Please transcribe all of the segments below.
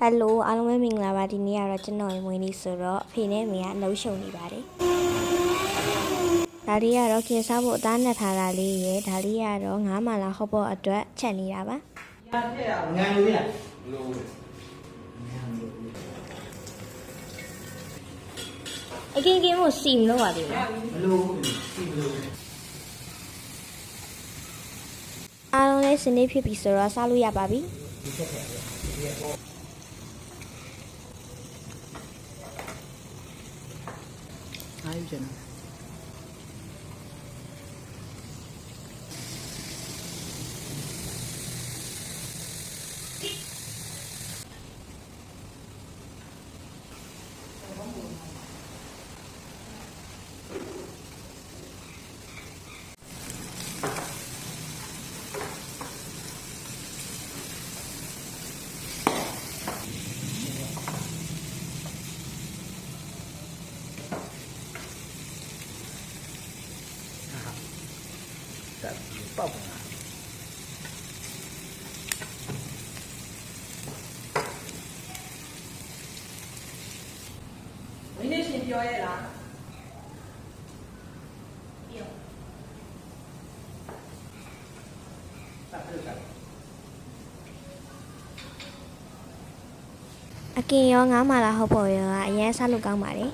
Hello အားလုံးပဲမင်္ဂလာပါဒီနေ့ကတော့ကျွန်တော်ရေမွေးနေ့ဆိုတော့အဖေနဲ့အမေကနှုတ်ရှုံနေပါတယ်ဒါလေးကတော့ခင်စားဖို့အသားနဲ့ထားတာလေးရယ်ဒါလေးကတော့ငါးမာလာဟော့ပေါ့အတွက်ချက်နေတာပါငန်းလို့ရအကင်းကင်းကိုစီမလို့ပါသေးလားမလို့စီမလို့အားလုံးလေးစနေဖြစ်ပြီဆိုတော့စားလို့ရပါပြီအားယူချင်ပေါက်ပါမင်းရှင်ပြောရလားပြောအကင်းရောငါးမာလာဟော့ပေါ့ရောအရင်စားလို့ကောင်းပါတယ်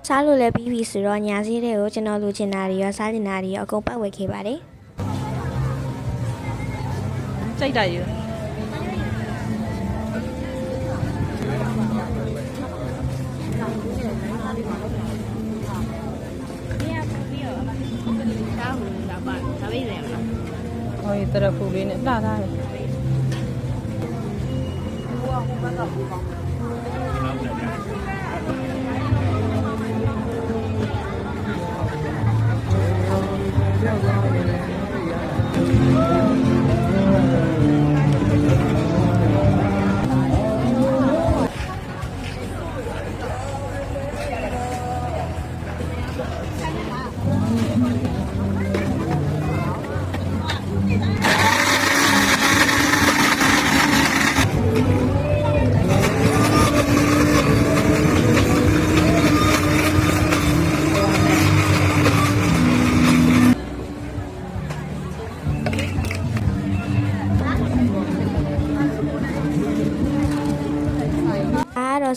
စားလို့လည်းပြီးပြီဆိုတော့ညာစည်းတွေကိုကျွန်တော်လူချင်တာတွေရောစားချင်တာတွေရောအကုန်ပတ်ဝယ်ခဲ့ပါတယ်စိတ်တိုက်ရဟိုတရဖူလေးနဲ့လှထားတယ်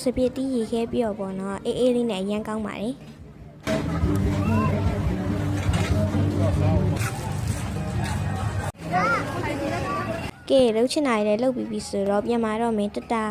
စပစ်တီးရေခဲပြီးတော့ပေါ့နော်အေးအေးလေးနဲ့အရန်ကောင်းပါတယ်ကဲလှုပ်ချင်တာလည်းလှုပ်ပြီးပြီဆိုတော့ပြန်มาတော့မင်းတတာ